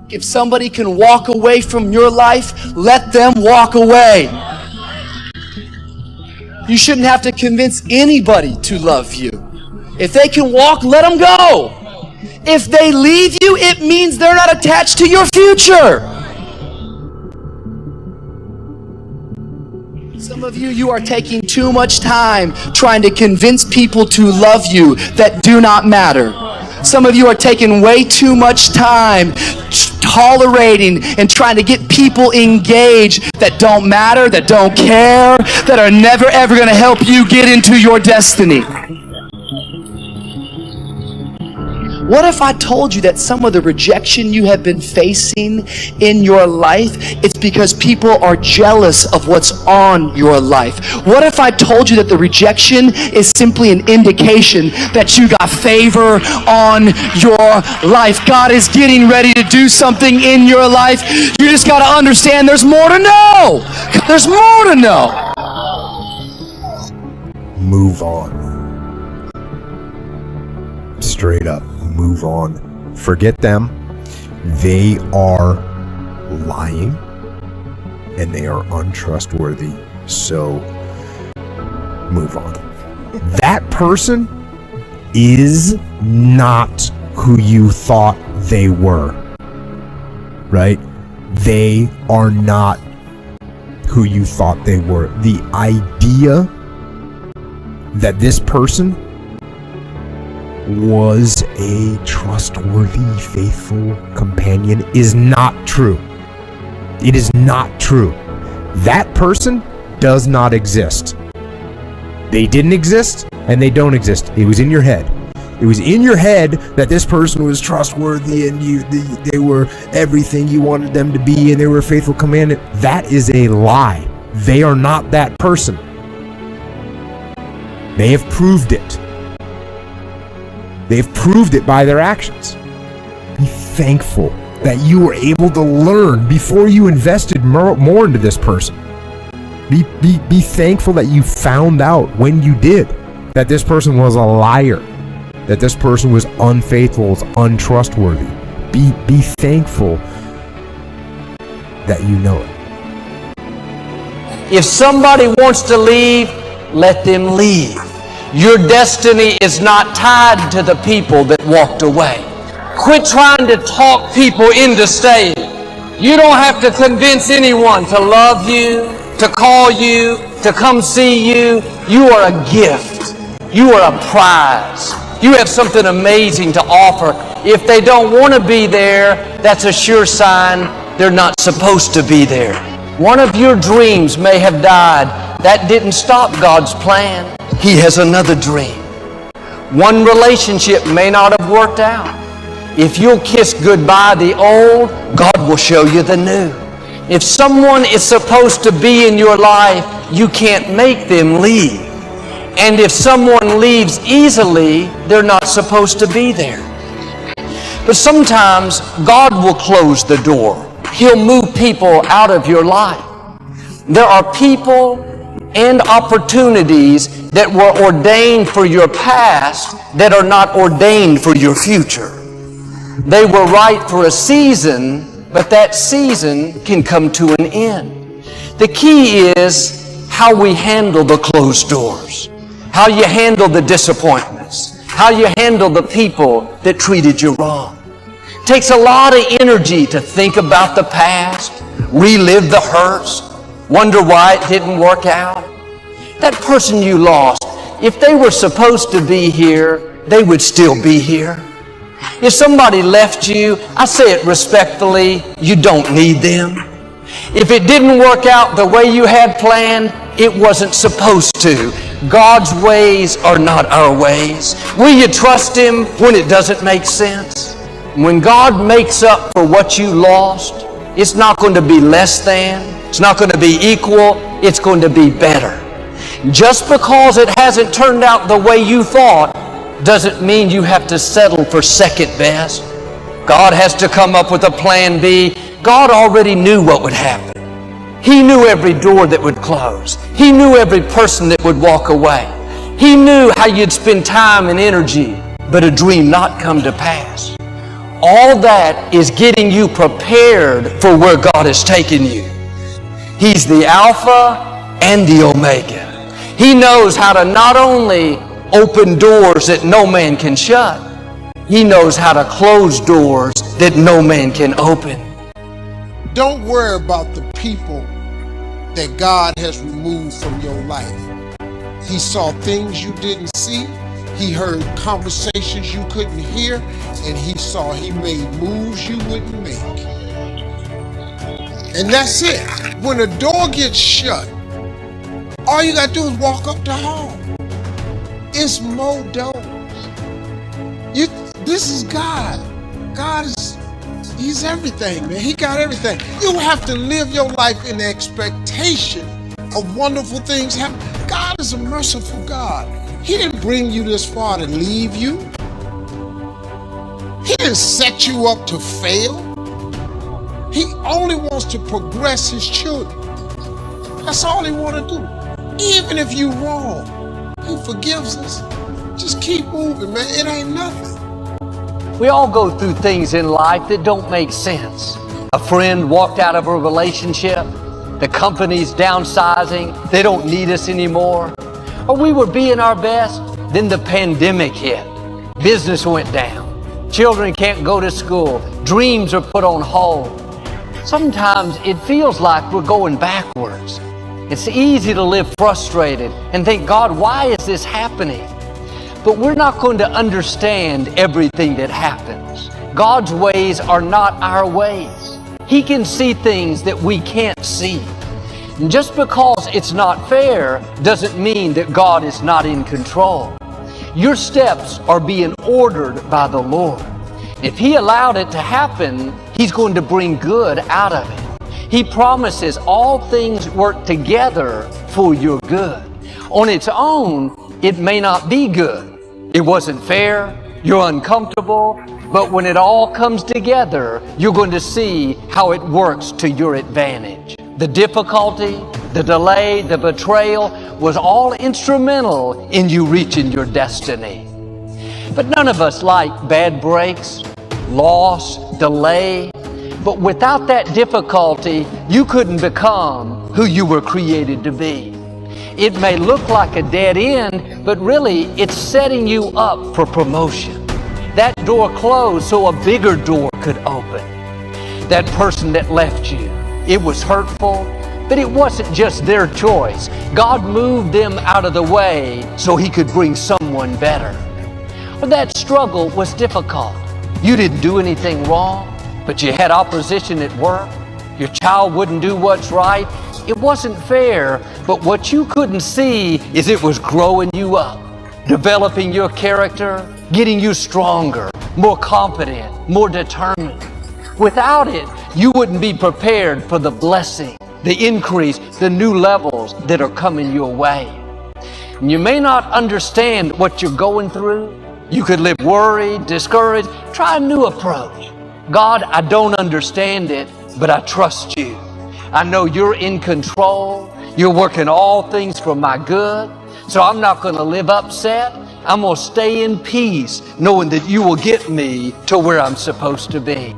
If somebody can walk away from your life, let them walk away. You shouldn't have to convince anybody to love you. If they can walk, let them go. If they leave you, it means they're not attached to your future. Some of you are taking too much time trying to convince people to love you that do not matter. Some of you are taking way too much time tolerating and trying to get people engaged that don't matter, that don't care, that are never ever going to help you get into your destiny. What if I told you that some of the rejection you have been facing in your life, it's because people are jealous of what's on your life? What if I told you that the rejection is simply an indication that you got favor on your life? God is getting ready to do something in your life. You just got to understand there's more to know. There's more to know. Move on. Straight up. Move on. Forget them. They are lying and they are untrustworthy. So move on. That person is not who you thought they were. Right? They are not who you thought they were. The idea that this person was a trustworthy, faithful companion is not true. It is not true. That person does not exist. They didn't exist and they don't exist. It was in your head. It was in your head that this person was trustworthy and they were everything you wanted them to be and they were a faithful companion. That is a lie. They are not that person. They have proved it. They've proved it by their actions. Be thankful that you were able to learn before you invested more into this person. Be thankful that you found out when you did that this person was a liar, that this person was unfaithful, was untrustworthy. Be thankful that you know it. If somebody wants to leave, let them leave. Your destiny is not tied to the people that walked away. Quit trying to talk people into staying. You don't have to convince anyone to love you, to call you, to come see you. You are a gift. You are a prize. You have something amazing to offer. If they don't want to be there, that's a sure sign they're not supposed to be there. One of your dreams may have died. That didn't stop God's plan. He has another dream. One relationship may not have worked out. If you'll kiss goodbye the old, God will show you the new. If someone is supposed to be in your life, you can't make them leave. And if someone leaves easily, they're not supposed to be there. But sometimes God will close the door. He'll move people out of your life. There are people and opportunities that were ordained for your past that are not ordained for your future. They were right for a season, but that season can come to an end. The key is how we handle the closed doors, how you handle the disappointments, how you handle the people that treated you wrong. It takes a lot of energy to think about the past, relive the hurts, wonder why it didn't work out. That person you lost, if they were supposed to be here, they would still be here. If somebody left you, I say it respectfully, you don't need them. If it didn't work out the way you had planned, it wasn't supposed to. God's ways are not our ways. Will you trust Him when it doesn't make sense? When God makes up for what you lost, it's not going to be less than, it's not going to be equal, it's going to be better. Just because it hasn't turned out the way you thought doesn't mean you have to settle for second best. God has to come up with a plan B. God already knew what would happen. He knew every door that would close. He knew every person that would walk away. He knew how you'd spend time and energy, but a dream not come to pass. All that is getting you prepared for where God is taking you. He's the Alpha and the Omega. He knows how to not only open doors that no man can shut, He knows how to close doors that no man can open. Don't worry about the people that God has removed from your life. He saw things you didn't see. He heard conversations you couldn't hear. And He made moves you wouldn't make. And that's it. When a door gets shut, all you got to do is walk up the hall. It's more doors. This is God. God He's everything, man. He got everything. You have to live your life in the expectation of wonderful things happening. God is a merciful God. He didn't bring you this far to leave you. He didn't set you up to fail. He only wants to progress His children. That's all He wants to do. Even if you're wrong, He forgives us. Just keep moving, man. It ain't nothing. We all go through things in life that don't make sense. A friend walked out of a relationship. The company's downsizing. They don't need us anymore. Or we were being our best. Then the pandemic hit. Business went down. Children can't go to school. Dreams are put on hold. Sometimes it feels like we're going backwards. It's easy to live frustrated and think, God, why is this happening? But we're not going to understand everything that happens. God's ways are not our ways. He can see things that we can't see. And just because it's not fair doesn't mean that God is not in control. Your steps are being ordered by the Lord. If He allowed it to happen, He's going to bring good out of it. He promises all things work together for your good. On its own, it may not be good. It wasn't fair, you're uncomfortable, but when it all comes together, you're going to see how it works to your advantage. The difficulty, the delay, the betrayal was all instrumental in you reaching your destiny. But none of us like bad breaks, loss, delay. But without that difficulty, you couldn't become who you were created to be. It may look like a dead end, but really it's setting you up for promotion. That door closed so a bigger door could open. That person that left you, it was hurtful, but it wasn't just their choice. God moved them out of the way so He could bring someone better. But that struggle was difficult. You didn't do anything wrong, but you had opposition at work. Your child wouldn't do what's right. It wasn't fair, but what you couldn't see is it was growing you up, developing your character, getting you stronger, more confident, more determined. Without it, you wouldn't be prepared for the blessing, the increase, the new levels that are coming your way. And you may not understand what you're going through. You could live worried, discouraged. Try a new approach. God, I don't understand it, but I trust You. I know You're in control. You're working all things for my good. So I'm not going to live upset. I'm going to stay in peace, knowing that You will get me to where I'm supposed to be.